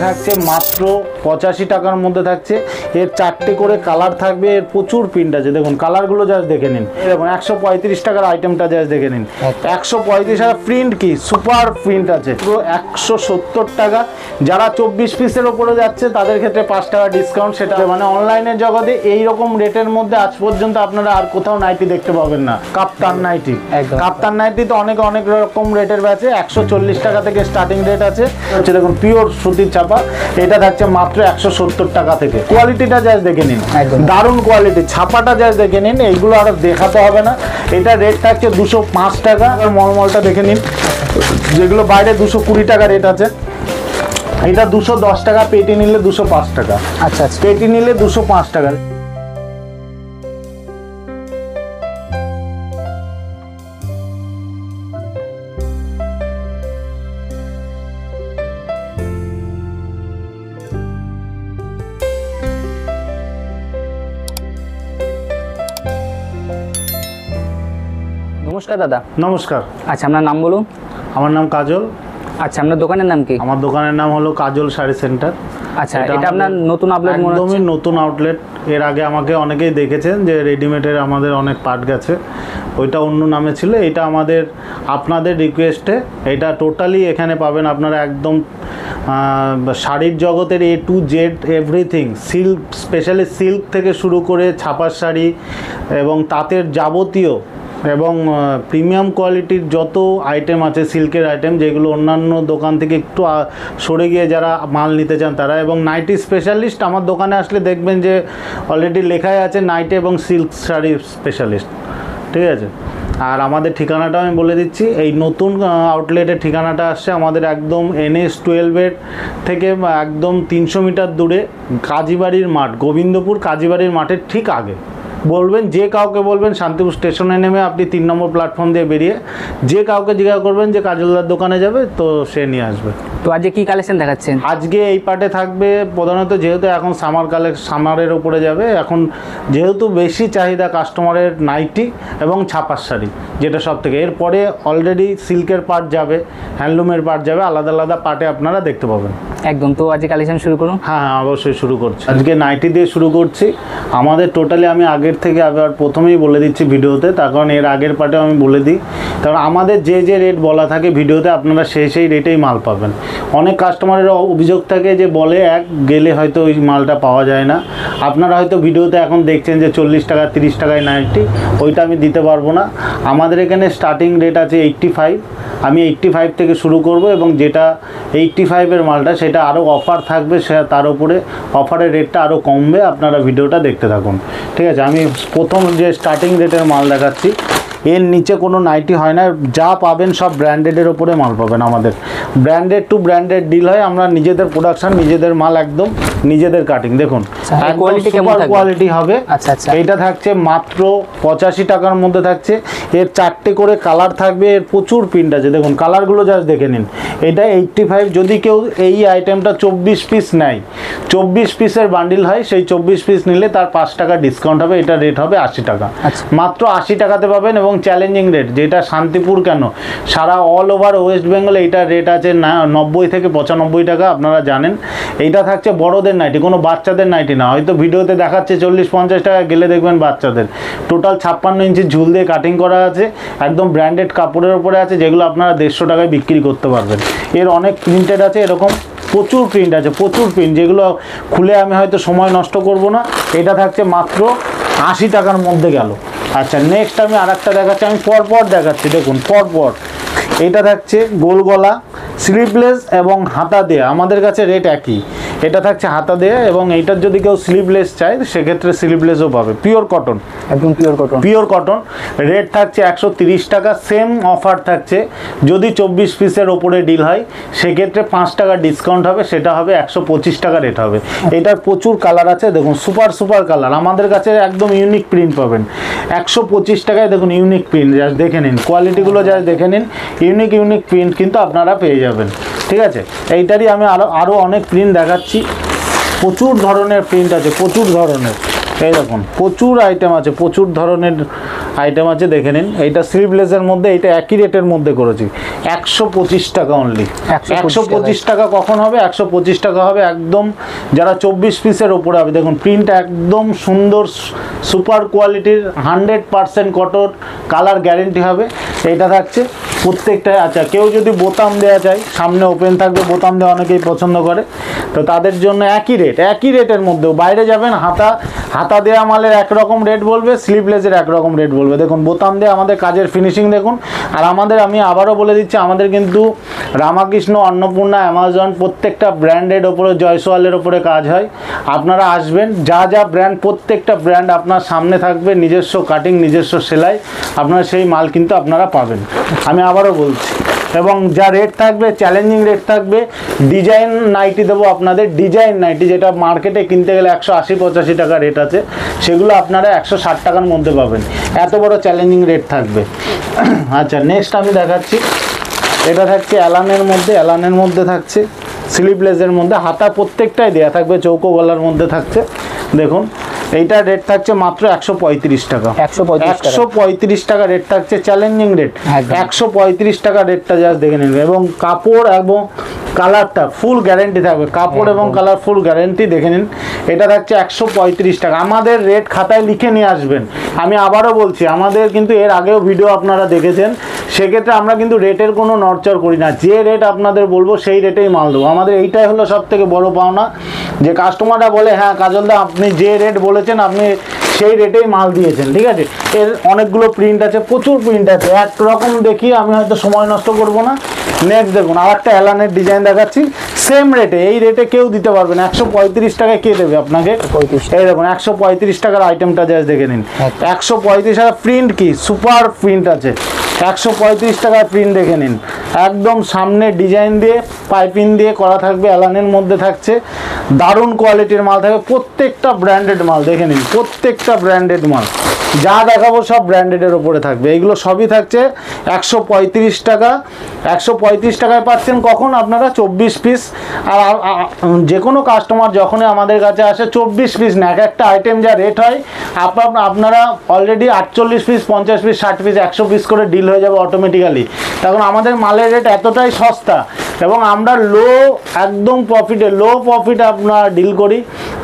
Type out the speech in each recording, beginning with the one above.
থাকছে মাত্র 85 টাকার মধ্যে থাকছে। এর 4টে করে কালার থাকবে, এর প্রচুর প্রিন্ট আছে। দেখুন কালারগুলো জাস্ট দেখে নিন। দেখুন 135 টাকার আইটেমটা জাস্ট দেখে নিন। 135 টাকা প্রিন্ট কি সুপার প্রিন্ট আছে। পুরো 170 টাকা। যারা 24 পিসের ওপরে যাচ্ছে তাদের ক্ষেত্রে 5 টাকা ডিসকাউন্ট। সেটা মানে অনলাইনের জগতে এই রকম রেটের মধ্যে আজ পর্যন্ত আপনারা আর কোথাও নাইটি দেখতে পাবেন না। কাপ্তান নাইটি, কাপ্তান নাইটি তো অনেক রকম রেটের আছে। 140 টাকা থেকে স্টার্টিং রেট আছে। হচ্ছে দেখুন পিওর সুতির ছাপা, এটা থাকছে মাত্র 170 টাকা থেকে। কোয়ালিটিটা জাস্ট দেখে নিন, দারুণ কোয়ালিটি। ছাপাটা জাস্ট দেখে নিন, এইগুলো আর দেখাতে হবে না। এটা রেট থাকছে 205 টাকা। মলমলটা দেখে নিন, যেগুলো বাইরে 220 টাকা রেট আছে। এটা 210 টাকা, পেটি নিলে 205 টাকা। আচ্ছা, পেটি নিলে 205 টাকা। নমস্কার দাদা। নমস্কার। আচ্ছা, আপনার নাম বলুন। আমার নাম কাজল। আচ্ছা, আপনার দোকানের নাম কি? আমার দোকানের নাম হলো কাজল শাড়ি সেন্টার। আচ্ছা, এটা আপনার নতুন আউটলেট মনে হচ্ছে? একদমই নতুন আউটলেট। এর আগে আমাকে অনেকেই দেখেছেন যে রেডিমেডের আমাদের অনেক পার্ট গেছে, ওইটা অন্য নামে ছিল। এটা আমাদের আপনাদের রিকোয়েস্টে এটা টোটালি এখানে পাবেন আপনারা একদম শাড়ির জগতের A to Z everything. Silk, specially silk থেকে শুরু করে ছাপার শাড়ি এবং তাঁতের যাবতীয় এবং প্রিমিয়াম কোয়ালিটির যত আইটেম আছে, সিল্কের আইটেম, যেগুলো অন্যান্য দোকান থেকে একটু সরে গিয়ে যারা মাল নিতে চান তারা। এবং নাইটি স্পেশালিস্ট আমার দোকানে আসলে দেখবেন যে অলরেডি লেখাই আছে নাইটি এবং সিল্ক শাড়ির স্পেশালিস্ট। ঠিক আছে। আর আমাদের ঠিকানাটা আমি বলে দিচ্ছি। এই নতুন আউটলেটের ঠিকানাটা আসছে আমাদের একদম NS-12 থেকে একদম 300 মিটার দূরে কাজীবাড়ির মাঠ, গোবিন্দপুর কাজীবাড়ির মাঠের ঠিক আগে। বলবেন যে কাউকে বলবেন শান্তিপুর স্টেশনে নেমে আপনি 3 নম্বর প্ল্যাটফর্ম দিয়ে বেরিয়ে যে কাউকে জিজ্ঞাসা করবেন যে কাজলদার দোকানে যাবে, তো সে নিয়ে আসবে। তো আজকে কি কালেকশন দেখাচ্ছেন? আজকে এই পার্টে থাকবে প্রধানত, যেহেতু এখন সামারের উপরে যাবে, এখন যেহেতু বেশি চাহিদা কাস্টমারের নাইটি এবং ছাপার শাড়ি, যেটা সব থেকে। এরপরে অলরেডি সিল্কের পার্ট যাবে, হ্যান্ডলুমের পার্ট যাবে, আলাদা আলাদা পার্টে আপনারা দেখতে পাবেন। একদম। তো আজকে কালেকশন শুরু করুন। হ্যাঁ, অবশ্যই শুরু করছি। আজকে নাইটি দিয়ে শুরু করছি। আমাদের টোটালি আমি আগের থেকে আবার প্রথমেই বলে দিচ্ছি ভিডিওতে, তার কারণ এর আগের পার্টেও আমি বলে দিই, কারণ আমাদের যে রেট বলা থাকে ভিডিওতে আপনারা সেই রেটেই মাল পাবেন। অনেক কাস্টমারের অভিযোগ থাকে যে বলে এক গেলে হয়তো ওই মালটা পাওয়া যায় না। আপনারা হয়তো ভিডিওতে এখন দেখছেন যে 40 টাকা 30 টাকায় নাইটি, ওইটা আমি দিতে পারবো না। আমাদের এখানে স্টার্টিং রেট আছে 85। আমি 85 থেকে শুরু করব, এবং যেটা 85-এর মালটা সেটা আরও অফার থাকবে, সে তার উপরে অফারের রেটটা আরও কমবে। আপনারা ভিডিওটা দেখতে থাকুন। ঠিক আছে। আমি প্রথম যে স্টার্টিং রেটের মাল দেখাচ্ছি, এর নিচে কোনো নাইটি হয় না। যা পাবেন সব ব্র্যান্ডেডের ওপরে মাল পাবেন। আমাদের ব্র্যান্ডেড টু ব্র্যান্ডেড ডিল হয়। আমরা নিজেদের প্রোডাকশন, নিজেদের মাল, একদম নিজেদের কাটিং। দেখুন কোয়ালিটি হবে। এইটা থাকছে মাত্র 85 টাকার মধ্যে থাকছে। এর 4টে করে কালার থাকবে, এর প্রচুর প্রিন্ট আছে। দেখুন কালারগুলো জাস্ট দেখে নিন। এটা 85। যদি কেউ এই আইটেমটা 24 পিস নেয়, 24 পিসের বান্ডিল হয়, সেই 24 পিস নিলে তার 5 টাকা ডিসকাউন্ট হবে। এটা রেট হবে 80 টাকা। মাত্র 80 টাকাতে পাবেন। এবং চ্যালেঞ্জিং রেট, যেটা শান্তিপুর কেন সারা অল ওভার ওয়েস্ট বেঙ্গলে এইটার রেট আছে 90 থেকে 95 টাকা। আপনারা জানেন এইটা থাকছে বড়দের নাইটি, কোনো বাচ্চাদের নাইটি না। হয়তো ভিডিওতে দেখাচ্ছে 40-50 টাকা, গেলে দেখবেন বাচ্চাদের। টোটাল 56 ইঞ্চি ঝুল দিয়ে কাটিং করা আছে, একদম ব্র্যান্ডেড কাপড়ের উপরে আছে, যেগুলো আপনারা 150 টাকায় বিক্রি করতে পারবেন। এর অনেক প্রিন্টেড আছে, এরকম প্রচুর প্রিন্ট আছে, প্রচুর প্রিন্ট, যেগুলো খুলে আমি হয়তো সময় নষ্ট করব না। এটা থাকছে মাত্র 80 টাকার মধ্যে গেল। আচ্ছা, নেক্সট আমি আরেকটা দেখাচ্ছি। আমি পরপর দেখাচ্ছি, দেখুন পরপর। এটা থাকছে গোল গলা, স্লিভলেস এবং হাতা দেয়া। আমাদের কাছে রেট একই। এটা থাকছে হাতা দেয়া, এবং এইটার যদি কেউ স্লিভলেস চায় সেক্ষেত্রে স্লিভলেসও পাবে। পিওর কটন, একদম পিওর কটন। রেট থাকছে 130 টাকা। সেম অফার থাকছে, যদি 24 পিসের ওপরে ডিল হয় সেক্ষেত্রে 5 টাকা ডিসকাউন্ট হবে, সেটা হবে 125 টাকা রেট হবে। এটার প্রচুর কালার আছে। দেখুন সুপার কালার। আমাদের কাছে একদম ইউনিক প্রিন্ট পাবেন 125 টাকায়। দেখুন ইউনিক প্রিন্ট, জাস্ট দেখে নিন কোয়ালিটিগুলো, জাস্ট দেখে নিন। ইউনিক প্রিন্ট কিন্তু আপনারা পেয়ে যাবেন। ঠিক আছে। এইটারই আমি আরও অনেক প্রিন্ট দেখাচ্ছি। প্রচুর ধরনের প্রিন্ট আছে, প্রচুর ধরনের। এই দেখুন প্রচুর আইটেম আছে, প্রচুর ধরনের আইটেম আছে, দেখে নিন। এইটা স্লিভলেসের মধ্যে, এইটা একই রেটের মধ্যে করেছি, 125 টাকা অনলি। 125 টাকা কখন হবে? 125 টাকা হবে একদম যারা 24 পিসের ওপরে হবে। দেখুন প্রিন্ট একদম সুন্দর, সুপার কোয়ালিটির, 100% কটন, কালার গ্যারেন্টি হবে। এইটা থাকছে প্রত্যেকটা। আচ্ছা, কেউ যদি বোতাম দেওয়া চায়, সামনে ওপেন থাকবে, বোতাম দেওয়া অনেকেই পছন্দ করে, তো তাদের জন্য একই রেট, একই রেটের মধ্যেও। বাইরে যাবেন, হাতা দেওয়া মালের একরকম রেট বলবে, স্লিভলেসের একরকম রেট বলবে। দেখুন বোতাম দিয়ে আমাদের কাজের ফিনিশিং দেখুন। আর আমি আবারও বলে দিচ্ছি, আমাদের কিন্তু রামাকৃষ্ণ, অন্নপূর্ণা, অ্যামাজন প্রত্যেকটা ব্র্যান্ডের ওপরে, জয়সওয়ালের ওপরে কাজ হয়। আপনারা আসবেন, যা যা ব্র্যান্ড, প্রত্যেকটা ব্র্যান্ড আপনার সামনে থাকবে, নিজস্ব কাটিং, নিজস্ব সেলাই, আপনারা সেই মাল কিন্তু আপনারা পাবেন। আমি আবারও বলছি, এবং যা রেট থাকবে, চ্যালেঞ্জিং রেট থাকবে। ডিজাইন নাইটি দেবো আপনাদের, ডিজাইন নাইটি যেটা মার্কেটে কিনতে গেলে 180-85 টাকা রেট আছে, সেগুলো আপনারা 160 টাকার মধ্যে পাবেন। এত বড় চ্যালেঞ্জিং রেট থাকবে। আচ্ছা, নেক্সট আমি দেখাচ্ছি, এটা থাকছে অ্যালানের মধ্যে থাকছে, স্লিভলেসের মধ্যে, হাতা প্রত্যেকটাই দেওয়া থাকবে, চৌকো গলার মধ্যে থাকছে। দেখুন এইটা রেট থাকছে মাত্র 135 টাকা। 135 টাকা রেট থাকছে, চ্যালেঞ্জিং রেট। 135 টাকা রেটটা জাস্ট দেখে নিন। এবং কাপড় এবং কালারটা ফুল গ্যারেন্টি থাকবে, কাপড় এবং কালার ফুল গ্যারেন্টি, দেখে নিন। এটা থাকছে 135 টাকা। আমাদের রেট খাতায় লিখে নিয়ে আসবেন। আমি আবারও বলছি, আমাদের কিন্তু এর আগেও ভিডিও আপনারা দেখেছেন, সেক্ষেত্রে আমরা কিন্তু রেটের কোনো নড়চড় করি না। যে রেট আপনাদের বলবো সেই রেটেই মাল দেবো। আমাদের এইটাই হলো সব থেকে বড় পাওনা, যে কাস্টমাররা বলে হ্যাঁ কাজলদা আপনি যে রেট বলেছেন আপনি সেই রেটেই মাল দিয়েছেন। ঠিক আছে, এর অনেকগুলো প্রিন্ট আছে, প্রচুর প্রিন্ট আছে, একরকম দেখি আমি হয়তো সময় নষ্ট করব না। নেক্সট দেখুন, আর একটা অ্যালানের ডিজাইন দেখাচ্ছি, সেম রেটে, এই রেটে কেউ দিতে পারবে না। 135 টাকায় কে দেবে আপনাকে? এই দেখুন 135 টাকার আইটেমটা জাস্ট দেখে নিন। 135 টাকা, প্রিন্ট কি সুপার প্রিন্ট আছে। 135 টাকার প্রিন্ট দেখে নিন, একদম সামনে ডিজাইন দিয়ে পাইপিং দিয়ে করা থাকবে, অ্যালানের মধ্যে থাকছে, দারুণ কোয়ালিটির মাল থাকবে, প্রত্যেকটা ব্র্যান্ডেড মাল দেখে নিন, প্রত্যেকটা ব্র্যান্ডেড মাল। যা দেখাবো সব ব্র্যান্ডেডের ওপরে থাকবে। এইগুলো সবই থাকছে 135 টাকা। 135 টাকায় পাচ্ছেন কখন? আপনারা 24 পিস। আর যে কোনো কাস্টমার যখনই আমাদের কাছে আসে 24 পিস না, এক একটা আইটেম যা রেট হয়, আপনারা already 48 piece, 50 piece, 60 piece, 100 piece করে ডিল হয়ে যাবে অটোমেটিক্যালি। তখন আমাদের মালের রেট এতটাই সস্তা, এবং আমরা একদম লো প্রফিটে আপনারা ডিল করি।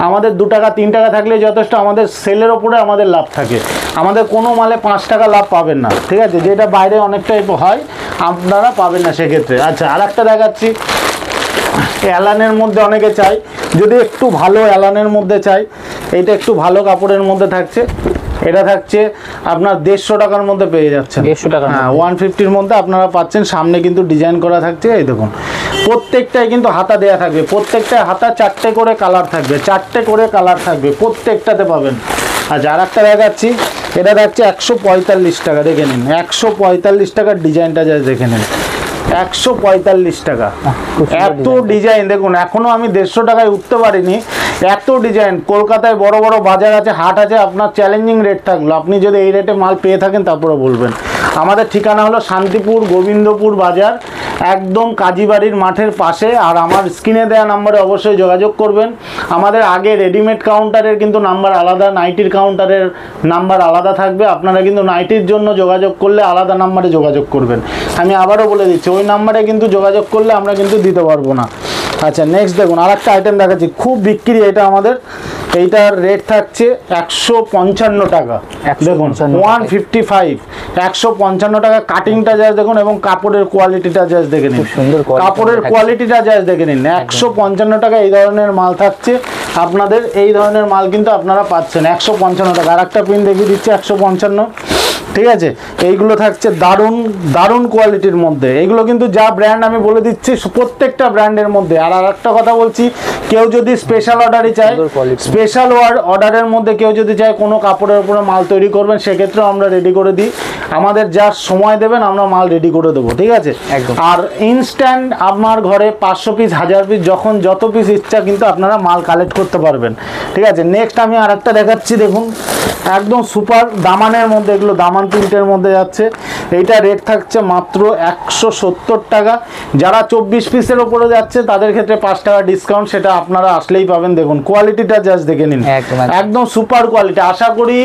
আমাদের 2 টাকা 3 টাকা থাকলে যথেষ্ট, আমাদের সেলের ওপরে আমাদের লাভ থাকে। আমাদের কোনো মালে 5 টাকা লাভ পাবেন না। ঠিক আছে, যেটা বাইরে অনেকটাই হয়, আপনারা পাবেন না সেক্ষেত্রে। আচ্ছা, আর একটা দেখাচ্ছি, অ্যালানের মধ্যে অনেকে চাই, যদি একটু ভালো অ্যালানের মধ্যে চাই, এইটা একটু ভালো কাপড়ের মধ্যে থাকছে। এটা থাকছে আপনার 150 টাকার মধ্যে পেয়ে যাচ্ছেন। 150 টাকা, হ্যাঁ, 150-র মধ্যে আপনারা পাচ্ছেন। সামনে কিন্তু ডিজাইন করা থাকছে, এই দেখুন প্রত্যেকটাই কিন্তু হাতা দেয়া থাকবে, প্রত্যেকটা হাতা 4টে করে কালার থাকবে, 4টে করে কালার থাকবে, প্রত্যেকটাতে পাবেন। আচ্ছা, আর একটা দেখাচ্ছি, এটা থাকছে 145 টাকা, দেখে নিন। 145 টাকার ডিজাইনটা যা দেখে নিন, 145 টাকা। এত ডিজাইন দেখুন, এখনো আমি 150 টাকায় উঠতে পারিনি, এত ডিজাইন। কলকাতায় বড় বড় বাজার আছে, হাট আছে, আপনার চ্যালেঞ্জিং রেট থাকলো, আপনি যদি এই রেটে মাল পেয়ে থাকেন তারপরে বলবেন। আমাদের ঠিকানা হলো শান্তিপুর গোবিন্দপুর বাজার, একদম কাজীবাড়ির মাঠের পাশে। আর আমার স্ক্রিনে দেওয়া নাম্বারে অবশ্যই যোগাযোগ করবেন। আমাদের আগে রেডিমেড কাউন্টারের কিন্তু নাম্বার আলাদা, নাইটির কাউন্টারের নাম্বার আলাদা থাকবে। আপনারা কিন্তু নাইটির জন্য যোগাযোগ করলে আলাদা নাম্বারে যোগাযোগ করবেন। আমি আবারও বলে দিচ্ছি, ওই নাম্বারে কিন্তু যোগাযোগ করলে আমরা কিন্তু দিতে পারবো না। আচ্ছা, নেক্সট দেখুন, আর একটা আইটেম দেখাচ্ছি, খুব বিক্রি এটা আমাদের। এইটার রেট থাকছে 155 টাকা। দেখুন 155, 155 টাকা। কাটিংটা জাস্ট দেখুন, এবং কাপড়ের কোয়ালিটিটা জাস্ট দেখে নিন, কাপড়ের কোয়ালিটিটা জাস্ট দেখে নিন। 155 টাকা এই ধরনের মাল থাকছে আপনাদের। এই ধরনের মাল কিন্তু আপনারা পাচ্ছেন 155 টাকা। আর একটা পিন দেখিয়ে দিচ্ছি 155। ঠিক আছে, এইগুলো থাকছে দারুণ কোয়ালিটির মধ্যে। এইগুলো কিন্তু যা ব্র্যান্ড আমি বলে দিচ্ছি, প্রত্যেকটা ব্র্যান্ডের মধ্যে। আর একটা কথা বলছি, কেউ যদি স্পেশাল অর্ডারই চায়, স্পেশাল অর্ডারের মধ্যে কেউ যদি চায় কোনো কাপড়ের উপরে মাল তৈরি করবেন, সেক্ষেত্রেও আমরা রেডি করে দিই। আমাদের যা সময় দেবেন আমরা মাল রেডি করে দেবো। ঠিক আছে, আর ইনস্ট্যান্ট আপনার ঘরে 500 পিস, 1000 পিস, যখন যত পিস ইচ্ছা কিন্তু আপনারা মাল কালেক্ট করতে পারবেন। ঠিক আছে, নেক্সট আমি আর একটা দেখাচ্ছি, দেখুন একদম সুপার দামানের মধ্যে, এগুলো দামান প্রিন্টের মধ্যে যাচ্ছে। এইটা রেট থাকছে মাত্র 170 টাকা। যারা 24 পিসের ওপরে যাচ্ছে তাদের ক্ষেত্রে 5 টাকা ডিসকাউন্ট, সেটা আপনারা আসলেই পাবেন। দেখুন কোয়ালিটিটা জাস্ট দেখে নিন, একদম সুপার কোয়ালিটি। আশা করি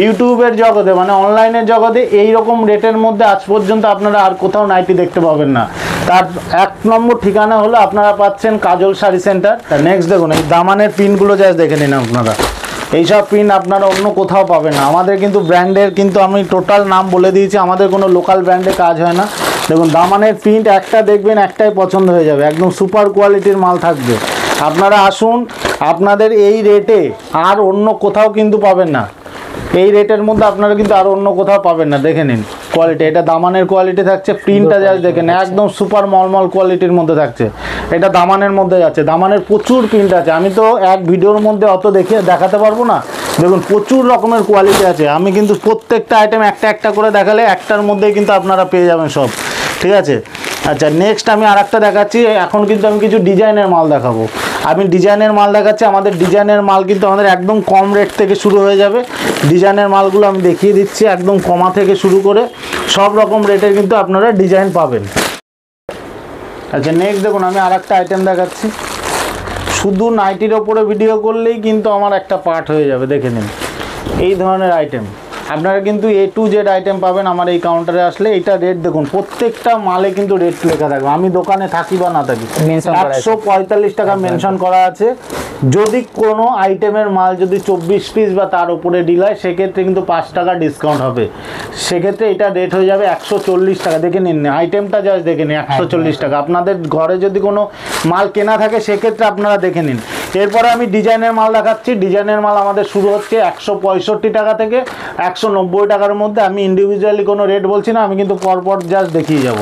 ইউটিউবের জগতে মানে অনলাইনের জগতে এই রকম রেটের মধ্যে আজ পর্যন্ত আপনারা আর কোথাও নাইটি দেখতে পাবেন না। তার 1 নম্বর ঠিকানা হলো আপনারা পাচ্ছেন কাজল শাড়ি সেন্টার। নেক্সট দেখুন এই দামানের পিনগুলো জাস্ট দেখে নিন আপনারা, এইসব পিন আপনারা অন্য কোথাও পাবেন না। আমাদের কিন্তু ব্র্যান্ডের কিন্তু আমি টোটাল নাম বলে দিয়েছি, আমাদের কোনো লোকাল ব্র্যান্ডে কাজ হয় না। দেখুন দামানের প্রিন্ট একটা দেখবেন একটাই পছন্দ হয়ে যাবে, একদম সুপার কোয়ালিটির মাল থাকবে। আপনারা আসুন, আপনাদের এই রেটে আর অন্য কোথাও কিন্তু পাবেন না, এই রেটের মধ্যে আপনারা কিন্তু আর অন্য কোথাও পাবেন না। দেখে নিন কোয়ালিটি, এটা দামানের কোয়ালিটি থাকছে, প্রিন্টটা জাস্ট দেখেন একদম সুপার মলমল কোয়ালিটির মধ্যে থাকছে। এটা দামানের মধ্যে যাচ্ছে, দামানের প্রচুর প্রিন্ট আছে, আমি তো এক ভিডিওর মধ্যে অত দেখাতে পারবো না। দেখুন প্রচুর রকমের কোয়ালিটি আছে, আমি কিন্তু প্রত্যেকটা আইটেম একটা একটা করে দেখালে একটার মধ্যেই কিন্তু আপনারা পেয়ে যাবেন সব, ঠিক আছে। আচ্ছা নেক্সট আমি আর একটা দেখাচ্ছি, এখন কিন্তু আমি কিছু ডিজাইনের মাল দেখাবো। আমি ডিজাইনের মাল দেখাচ্ছি, আমাদের ডিজাইনের মাল কিন্তু আমাদের একদম কম রেট থেকে শুরু হয়ে যাবে। ডিজাইনের মালগুলো আমি দেখিয়ে দিচ্ছি, একদম কমা থেকে শুরু করে সব রকম রেটের কিন্তু আপনারা ডিজাইন পাবেন। আচ্ছা নেক্সট দেখুন আমি আর একটা আইটেম দেখাচ্ছি, শুধু নাইটির ওপরে ভিডিও করলেই কিন্তু আমার একটা পার্ট হয়ে যাবে। দেখে নিন এই ধরনের আইটেম আপনারা কিন্তু A to Z আইটেম পাবেন আমার এই কাউন্টারে আসলে। এটা রেট দেখুন, প্রত্যেকটা মালে কিন্তু রেট লেখা থাকবে, আমি দোকানে থাকি বা না থাকি 145 টাকা মেনশন করা আছে। যদি কোনো আইটেমের মাল যদি 24 পিস বা তার উপরে ডিল হয় সেক্ষেত্রে কিন্তু 5 টাকা ডিসকাউন্ট হবে, সেক্ষেত্রে এটা রেট হয়ে যাবে 140 টাকা। দেখে নিন আইটেমটা জাস্ট দেখে নিন 140 টাকা। আপনাদের ঘরে যদি কোনো মাল কেনা থাকে সেক্ষেত্রে আপনারা দেখে নিন। এরপরে আমি ডিজাইনের মাল দেখাচ্ছি, ডিজাইনের মাল আমাদের শুরু হচ্ছে 165 টাকা থেকে 190 টাকার মধ্যে। আমি ইন্ডিভিজুয়ালি কোনো রেট বলছি না, আমি কিন্তু পরপর জাস্ট দেখিয়ে যাব,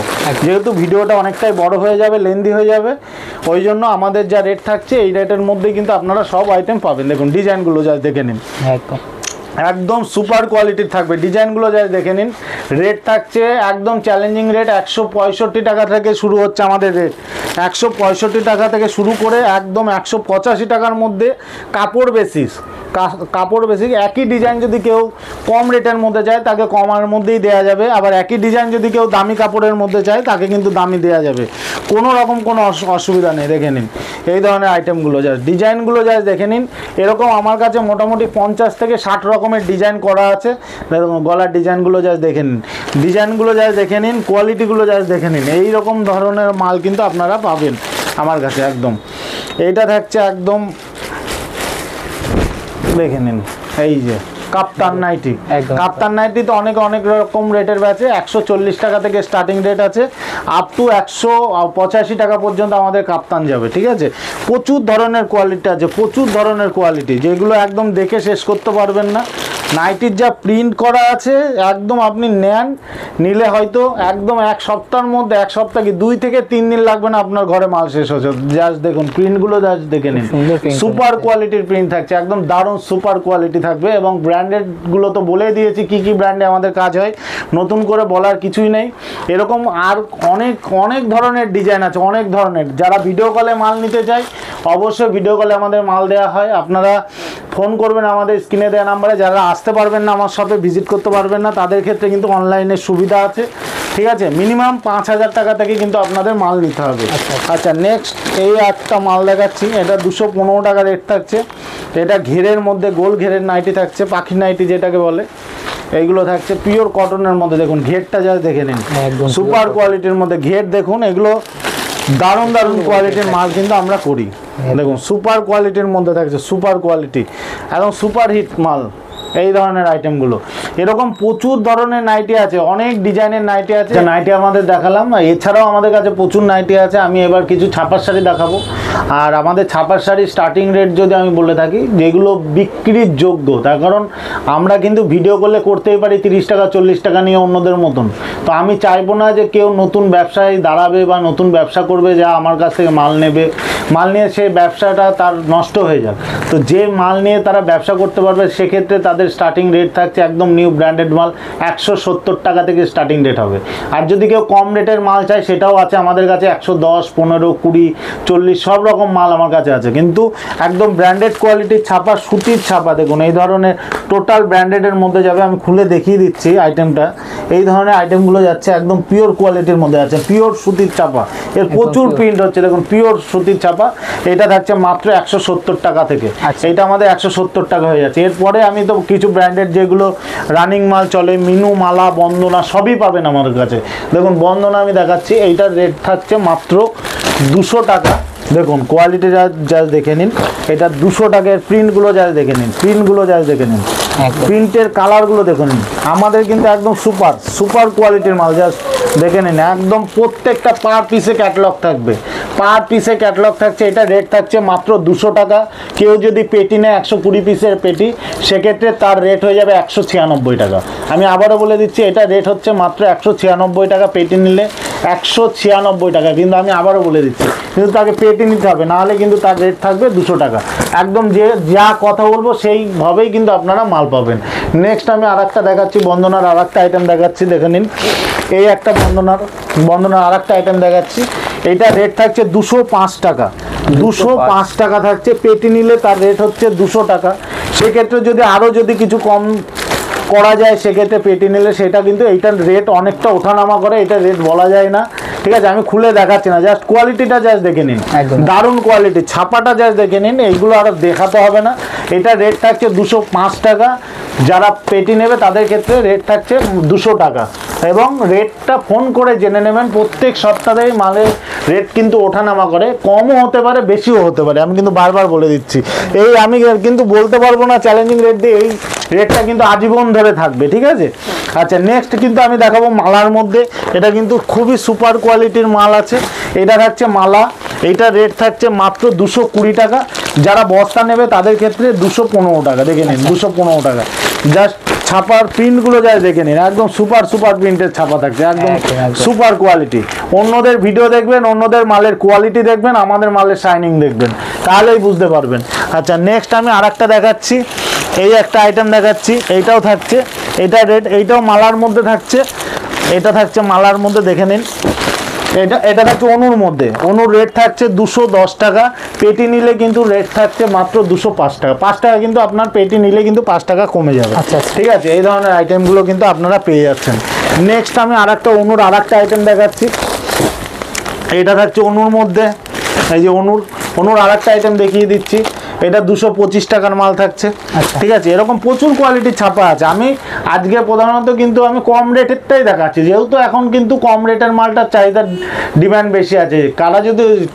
যেহেতু ভিডিওটা অনেকটাই বড় হয়ে যাবে, লেন্দি হয়ে যাবে, ওই জন্য আমাদের যা রেট থাকছে এই রেটের মধ্যেই কিন্তু আপনারা সব আইটেম পাবেন। দেখুন ডিজাইনগুলো জাস্ট দেখে নিন, একদম সুপার কোয়ালিটির থাকবে। ডিজাইনগুলো যা দেখে নিন, রেট থাকছে একদম চ্যালেঞ্জিং রেট, 165 টাকা থেকে শুরু হচ্ছে আমাদের রেট। 165 টাকা থেকে শুরু করে একদম 185 টাকার মধ্যে কাপড় বেসিস, কাপড় বেসিস। একই ডিজাইন যদি কেউ কম রেটের মধ্যে চায় তাকে কমের মধ্যেই দেওয়া যাবে, আবার একই ডিজাইন যদি কেউ দামি কাপড়ের মধ্যে চায় তাকে কিন্তু দামি দেওয়া যাবে, কোনো রকম কোনো অসুবিধা নেই। দেখে নিন এই ধরনের আইটেমগুলো জাস্ট, ডিজাইনগুলো জাস্ট দেখে নিন। এরকম আমার কাছে মোটামুটি 50 থেকে 60 রকমের ডিজাইন করা আছে। গলার ডিজাইনগুলো জাস্ট দেখে নিন, ডিজাইনগুলো জাস্ট দেখে নিন, কোয়ালিটিগুলো জাস্ট দেখে নিন। এই রকম ধরনের মাল কিন্তু আপনারা পাবেন আমার কাছে একদম। এইটা থাকছে একদম দেখে নিন, এই যে কাপ্তান নাইটি। কাপ্তান নাইটি তো অনেক রকম রেটের আছে, 140 টাকা থেকে স্টার্টিং রেট আছে, আপ টু 185 টাকা পর্যন্ত আমাদের কাপ্তান যাবে, ঠিক আছে। প্রচুর ধরনের কোয়ালিটি আছে, প্রচুর ধরনের কোয়ালিটি, যেগুলো একদম দেখে শেষ করতে পারবেন না। নাইটির যা প্রিন্ট করা আছে একদম আপনি নেন, নিলে হয়তো একদম এক সপ্তাহের মধ্যে, এক সপ্তাহ কি 2 থেকে 3 দিন লাগবে না আপনার ঘরে মাল শেষ হচ্ছে। জাস্ট দেখুন প্রিন্টগুলো জাস্ট দেখে নিন, সুপার কোয়ালিটির প্রিন্ট থাকছে, একদম দারুণ সুপার কোয়ালিটি থাকবে। এবং ব্র্যান্ডেডগুলো তো বলে দিয়েছি কি কি ব্র্যান্ডে আমাদের কাজ হয়, নতুন করে বলার কিছুই নেই। এরকম আর অনেক ধরনের ডিজাইন আছে, অনেক ধরনের। যারা ভিডিও কলে মাল নিতে চায় অবশ্যই ভিডিও কলে আমাদের মাল দেওয়া হয়, আপনারা ফোন করবেন আমাদের স্ক্রিনে দেওয়া নাম্বারে। যারা আসতে পারবেন না, আমার শপে ভিজিট করতে পারবেন না, তাদের ক্ষেত্রে কিন্তু অনলাইনের সুবিধা আছে, ঠিক আছে। মিনিমাম 5000 টাকা থেকে কিন্তু আপনাদের মাল নিতে হবে। আচ্ছা নেক্সট এই একটা মাল দেখাচ্ছি, এটা 215 টাকা রেট থাকছে। এটা ঘেরের মধ্যে গোল ঘেরের নাইটি থাকছে, পাখি নাইটি যেটাকে বলে। এইগুলো থাকছে পিওর কটনের মধ্যে, দেখুন ঘেরটা যা দেখে নিন, সুপার কোয়ালিটির মধ্যে ঘের দেখুন। এগুলো দারুণ কোয়ালিটির মাল কিন্তু আমরা করি, দেখুন সুপার কোয়ালিটির মধ্যে থাকছে, সুপার কোয়ালিটি একদম সুপার হিট মাল। এই ধরনের আইটেমগুলো এরকম প্রচুর ধরনের নাইটি আছে, অনেক ডিজাইনের নাইটি আছে। নাইটি আমাদের দেখালাম, এছাড়াও আমাদের কাছে প্রচুর নাইটি আছে। আমি এবার কিছু ছাপার শাড়ি দেখাবো। আর আমাদের ছাপার শাড়ির স্টার্টিং রেট যদি আমি বলে থাকি, যেগুলো বিক্রির যোগ্য, তার কারণ আমরা কিন্তু ভিডিও করলে করতেই পারি 30 টাকা 40 টাকা নিয়ে অন্যদের মতন। তো আমি চাইবো না যে কেউ নতুন ব্যবসায় দাঁড়াবে বা নতুন ব্যবসা করবে, যা আমার কাছ থেকে মাল নেবে, মাল নিয়ে সেই ব্যবসাটা তার নষ্ট হয়ে যাক। তো যে মাল নিয়ে তারা ব্যবসা করতে পারবে সেক্ষেত্রে তাদের স্টার্টিং রেট থাকছে একদম নিউ ব্র্যান্ডেড মাল 170 টাকা থেকে স্টার্টিং রেট হবে। আর যদি কেউ কম রেটের মাল চায় সেটাও আছে আমাদের কাছে, 110, 15, 20, 40 সব রকম মাল আমার কাছে আছে। কিন্তু একদম ব্র্যান্ডেড কোয়ালিটির ছাপা, সুতির ছাপা, দেখুন এই ধরনের টোটাল ব্র্যান্ডেডের মধ্যে যাবে। আমি খুলে দেখিয়ে দিচ্ছি আইটেমটা, এই ধরনের আইটেমগুলো যাচ্ছে একদম পিওর কোয়ালিটির মধ্যে আছে, পিওর সুতির ছাপা। এর প্রচুর প্রিন্ট হচ্ছে, দেখুন পিওর সুতির ছাপা। এটা থাকছে মাত্র 170 টাকা থেকে, এইটা আমাদের 170 টাকা হয়ে যাচ্ছে। এরপরে আমি তো কিছু ব্র্যান্ডেড যেগুলো রানিং মাল চলে, মিনু, মালা, বন্দনা সবই পাবেন আমাদের কাছে। দেখুন বন্দনা আমি দেখাচ্ছি, এইটার রেট থাকছে মাত্র 200 টাকা। দেখুন কোয়ালিটি যা দেখে নিন, এটা 200 টাকার প্রিন্টগুলো যা দেখে নিন, প্রিন্টের কালারগুলো দেখে নিন। আমাদের কিন্তু একদম সুপার কোয়ালিটির মাল, জাস্ট দেখে নিন। একদম প্রত্যেকটা পার পিসে ক্যাটালগ থাকবে, এটা রেট থাকছে মাত্র 200 টাকা। কেউ যদি পেটি নেয় 120 পিসের পেটি, সেক্ষেত্রে তার রেট হয়ে যাবে 196 টাকা। আমি আবারও বলে দিচ্ছি, এটা রেট হচ্ছে মাত্র 196 টাকা, পেটি নিলে 196 টাকা। কিন্তু আমি আবারও বলে দিচ্ছি, কিন্তু তাকে পেটি নিতে হবে, নাহলে কিন্তু তার রেট থাকবে 200 টাকা। একদম যা কথা বলবো সেইভাবেই কিন্তু আপনারা মাল পাবেন। নেক্সট আমি আরেকটা দেখাচ্ছি, বন্দনার আরেকটা আইটেম দেখাচ্ছি, দেখে নিন। এই একটা বন্দনার আরেকটা আইটেম দেখাচ্ছি, এটা রেট থাকছে 205 টাকা। 205 টাকা থাকছে, পেটি নিলে তার রেট হচ্ছে 200 টাকা। সেক্ষেত্রে যদি কিছু কম করা যায়, সেক্ষেত্রে পেটি নিলে সেটা কিন্তু এইটার রেট অনেকটা ওঠানামা করে, এটা রেট বলা যায় না, ঠিক আছে। আমি খুলে দেখাচ্ছি না, জাস্ট কোয়ালিটিটা জাস্ট দেখে নিন, দারুণ কোয়ালিটি, ছাপাটা জাস্ট দেখে নিন, এইগুলো আর দেখাতে হবে না। এটা রেট থাকছে 205 টাকা। যারা পেটি নেবে তাদের ক্ষেত্রে রেট থাকছে 200 টাকা। এবং রেটটা ফোন করে জেনে নেবেন, প্রত্যেক সপ্তাহে মালের রেট কিন্তু ওঠানামা করে, কমও হতে পারে, বেশিও হতে পারে। আমি কিন্তু বারবার বলে দিচ্ছি, আমি কিন্তু বলতে পারবো না চ্যালেঞ্জিং রেট দিয়ে, এই রেটটা কিন্তু আজীবন ধরে থাকবে, ঠিক আছে। আচ্ছা, নেক্সট কিন্তু আমি দেখাবো মালার মধ্যে, এটা কিন্তু খুবই সুপার কোয়ালিটির মাল আছে। এটা থাকছে মালা, এইটা রেট থাকছে মাত্র 220 টাকা। যারা বস্তা নেবে তাদের ক্ষেত্রে 215 টাকা, দেখে নিন, 215 টাকা। জাস্ট ছাপার প্রিন্টগুলো যা দেখে নিন, একদম সুপার প্রিন্টের ছাপা থাকছে, একদম সুপার কোয়ালিটি। অন্যদের ভিডিও দেখবেন, অন্যদের মালের কোয়ালিটি দেখবেন, আমাদের মালের শাইনিং দেখবেন, তাহলেই বুঝতে পারবেন। আচ্ছা, নেক্সট আমি আরেকটা দেখাচ্ছি, এই একটা আইটেম দেখাচ্ছি, এইটাও থাকছে, এটা রেট, এইটাও মালার মধ্যে থাকছে, এটা থাকছে মালার মধ্যে, দেখে নিন। এটা থাকছে অনুর মধ্যে, অনুর রেট থাকছে 210 টাকা। পেটি নিলে কিন্তু রেট থাকছে মাত্র 205 টাকা। 5 টাকা কিন্তু আপনার পেটি নিলে কিন্তু 5 টাকা কমে যাবে, ঠিক আছে। এই ধরনের আইটেমগুলো কিন্তু আপনারা পেয়ে যাচ্ছেন। নেক্সট আমি আরেকটা অনুর আরেকটা আইটেম দেখাচ্ছি, এটা থাকছে অনুর মধ্যে, এই যে অনুর আরেকটা আইটেম দেখিয়ে দিচ্ছি। এটা 225 টাকার মাল থাকছে, ঠিক আছে। এরকম প্রচুর কোয়ালিটির ছাপা আছে। আমি আজকে প্রধানত কিন্তু আমি কম রেটেরটাই দেখাচ্ছি, যেহেতু এখন কিন্তু কম রেটের মালটার চাহিদার ডিমান্ড বেশি আছে।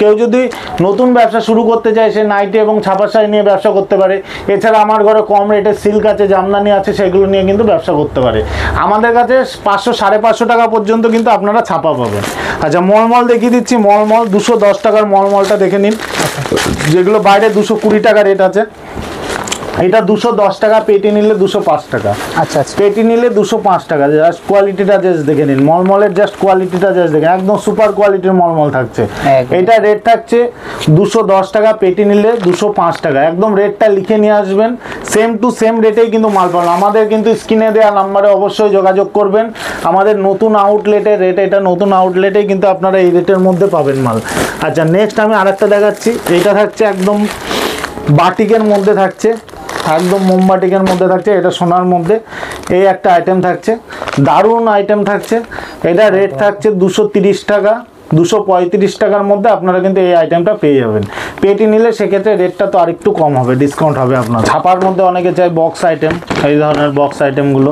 কেউ যদি নতুন ব্যবসা শুরু করতে চায়, সে নাইটি এবং ছাপা শাড়ি নিয়ে ব্যবসা করতে পারে। এছাড়া আমার ঘরে কম রেটের সিল্ক আছে, জামদানি আছে, সেগুলো নিয়ে কিন্তু ব্যবসা করতে পারে। আমাদের কাছে 500 550 টাকা পর্যন্ত কিন্তু আপনারা ছাপা পাবেন। আচ্ছা, মলমল দেখিয়ে দিচ্ছি, মলমল 210 টাকার মলমলটা দেখে নিন, যেগুলো বাইরে 220 টাকা রেট আছে। এটা 210 টাকা, পেটি নিলে 205 টাকা। আচ্ছা, পেটি নিলে 205 টাকা। জাস্ট কোয়ালিটিটা জাস্ট দেখে নিন, মলমলের জাস্ট কোয়ালিটিটা জাস্ট দেখেন, একদম সুপার কোয়ালিটির মলমল থাকছে। এটা রেট থাকছে 210 টাকা, পেটি নিলে 205 টাকা। একদম রেটটা লিখে নিয়ে আসবেন, সেম টু সেম রেটেই কিন্তু মাল পাবেন। আমাদের কিন্তু স্ক্রিনে দেওয়া নাম্বারে অবশ্যই যোগাযোগ করবেন। আমাদের নতুন আউটলেটের রেট, এটা নতুন আউটলেটেই কিন্তু আপনারা এই রেটের মধ্যে পাবেন মাল। আচ্ছা, নেক্সট আমি আরেকটা দেখাচ্ছি, এটা থাকছে একদম বাটিকের মধ্যে থাকছে, একদম মোমবাটিকের মধ্যে থাকছে, এটা সোনার মধ্যে। এই একটা আইটেম থাকছে, দারুণ আইটেম থাকছে। এটা রেট থাকছে 230 টাকা। 235 টাকার মধ্যে আপনারা কিন্তু এই আইটেমটা পেয়ে যাবেন। পেটি নিলে সেক্ষেত্রে রেটটা তো আরেকটু কম হবে, ডিসকাউন্ট হবে আপনার। ছাপার মধ্যে অনেকে চাই বক্স আইটেম, এই ধরনের বক্স আইটেমগুলো,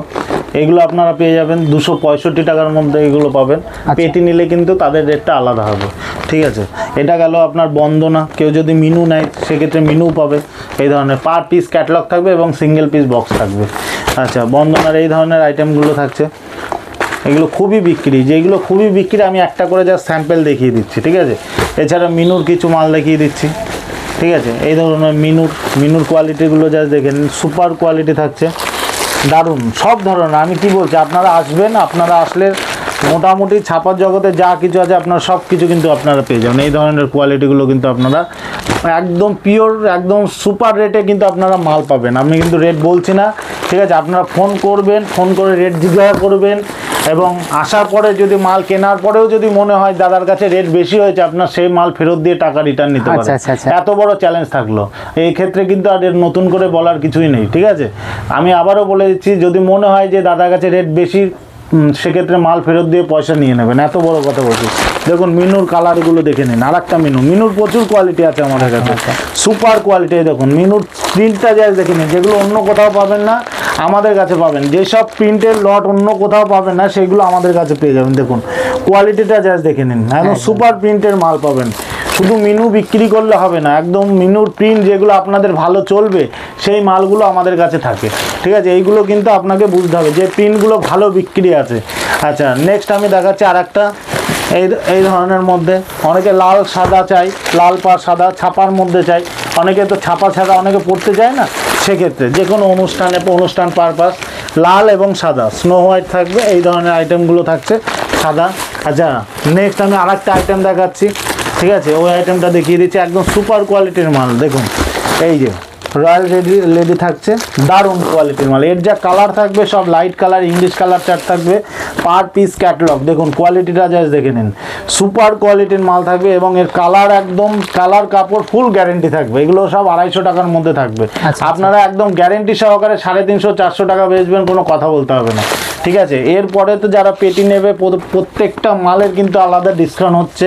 এইগুলো আপনারা পেয়ে যাবেন 265 টাকার মধ্যে, এগুলো পাবেন। পেটি নিলে কিন্তু তাদের রেটটা আলাদা হবে, ঠিক আছে। এটা গেল আপনার বন্দনা। কেউ যদি মিনু নেয় সেক্ষেত্রে মিনু পাবে। এই ধরনের পার পিস ক্যাটালগ থাকবে এবং সিঙ্গেল পিস বক্স থাকবে। আচ্ছা, বন্দনার এই ধরনের আইটেমগুলো থাকছে, এগুলো খুবই বিক্রি। যেগুলো খুবই বিক্রি আমি একটা করে যা স্যাম্পেল দেখিয়ে দিচ্ছি, ঠিক আছে। এছাড়া মিনুর কিছু মাল দেখিয়ে দিচ্ছি, ঠিক আছে। এই ধরনের মিনুর কোয়ালিটিগুলো যা দেখেন, সুপার কোয়ালিটি থাকছে, দারুণ সব ধরনের। আমি কি বলছি, আপনারা আসবেন, আপনারা আসলে মোটামুটি ছাপার জগতে যা কিছু আছে আপনারা সব কিছু কিন্তু আপনারা পেয়ে যাবেন। এই ধরনের কোয়ালিটিগুলো কিন্তু আপনারা একদম পিওর, একদম সুপার রেটে কিন্তু আপনারা মাল পাবেন। আমি কিন্তু রেট বলছি না, ঠিক আছে। আপনারা ফোন করবেন, ফোন করে রেট জিজ্ঞাসা করবেন, এবং আসার পরে যদি মাল কেনার পরেও যদি মনে হয় দাদার কাছে রেট বেশি হয়েছে, আপনার সেই মাল ফেরত দিয়ে টাকা রিটার্ন নিতে পারেন। এত বড় চ্যালেঞ্জ থাকলো এই ক্ষেত্রে কিন্তু আর নতুন করে বলার কিছুই নেই, ঠিক আছে। আমি আবারও বলে দিচ্ছি, যদি মনে হয় যে দাদার কাছে রেট বেশি, সেক্ষেত্রে মাল ফেরত দিয়ে পয়সা নিয়ে নেবেন। এত বড় কথা বলছি। দেখুন মিনুর কালারগুলো দেখে নিন, আর একটা মিনুর প্রচুর কোয়ালিটি আছে আমাদের কাছে, সুপার কোয়ালিটি। দেখুন মিনুর প্রিন্টটা যা দেখে নিন, যেগুলো অন্য কোথাও পাবেন না। আমাদের কাছে পাবেন। যেসব প্রিন্টের লট অন্য কোথাও পাবেন না সেগুলো আমাদের কাছে পেয়ে যাবেন। দেখুন কোয়ালিটিটা জাস্ট দেখে নিন, একদম সুপার প্রিন্টের মাল পাবেন। শুধু মিনু বিক্রি করলে হবে না, একদম মিনুর প্রিন্ট যেগুলো আপনাদের ভালো চলবে সেই মালগুলো আমাদের কাছে থাকে, ঠিক আছে? এইগুলো কিন্তু আপনাকে বুঝতে হবে যে প্রিন্টগুলো ভালো বিক্রি আছে। আচ্ছা নেক্সট আমি দেখাচ্ছি আর একটা এই ধরনের মধ্যে। অনেকে লাল সাদা চাই, লাল পা সাদা, ছাপার মধ্যে চাই। অনেকে তো ছাপা ছাড়া অনেকে পড়তে চায় না, সেক্ষেত্রে যে কোনো অনুষ্ঠান পারপাস লাল এবং সাদা স্নো হোয়াইট থাকবে, এই ধরনের আইটেমগুলো থাকছে সাদা। আচ্ছা নেক্সট আমি আর একটা আইটেম দেখাচ্ছি, ঠিক আছে? ওই আইটেমটা দেখিয়ে দিচ্ছি, একদম সুপার কোয়ালিটির মাল। দেখুন এই যে রয়্যাল লেডি থাকছে, দারুণ কোয়ালিটির মাল। এর যা কালার থাকবে সব light colour, English colour chart থাকবে, পার পিস ক্যাটালগ। দেখুন কোয়ালিটিটা জাস্ট দেখে নিন, সুপার কোয়ালিটির মাল থাকবে এবং এর কালার একদম কালার কাপড় ফুল গ্যারেন্টি থাকবে। এগুলো সব 250 টাকার মধ্যে থাকবে। আপনারা একদম গ্যারেন্টি সহকারে 350-400 টাকা বেচবেন, কোনো কথা বলতে হবে না, ঠিক আছে? এরপরে তো যারা পেটি নেবে প্রত্যেকটা মালের কিন্তু আলাদা ডিসকাউন্ট হচ্ছে।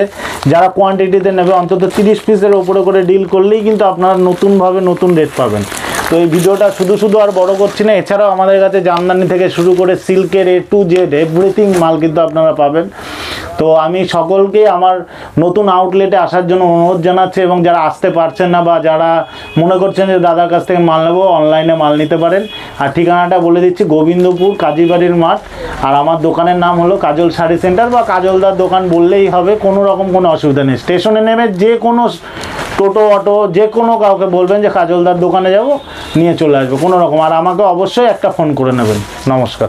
যারা কোয়ান্টিটিতে নেবে অন্তত 30 পিসের ওপরে করে ডিল করলেই কিন্তু আপনারা নতুনভাবে নতুন রেট পাবেন। তো এই ভিডিওটা শুধু আর বড় করছি না, এছাড়াও আমাদের কাছে জামদানি থেকে শুরু করে সিল্কের A to Z এভরিথিং মাল কিন্তু আপনারা পাবেন। তো আমি সকলকেই আমার নতুন আউটলেটে আসার জন্য অনুরোধ জানাচ্ছি, এবং যারা আসতে পারছেন না বা যারা মনে করছেন যে দাদার কাছ থেকে মাল নেবো, অনলাইনে মাল নিতে পারেন। আর ঠিকানাটা বলে দিচ্ছি, গোবিন্দপুর কাজীবাড়ির মাঠ। আর আমার দোকানের নাম হলো কাজল শাড়ি সেন্টার বা কাজলদার দোকান বললেই হবে, কোনো রকম কোনো অসুবিধা নেই। স্টেশনে নেমে যে কোনো টোটো অটো যে কোনো কাউকে বলবেন যে কাজলদার দোকানে যাব, নিয়ে চলে আসবে কোনো রকম। আর আমাকে অবশ্যই একটা ফোন করে নেবেন। নমস্কার।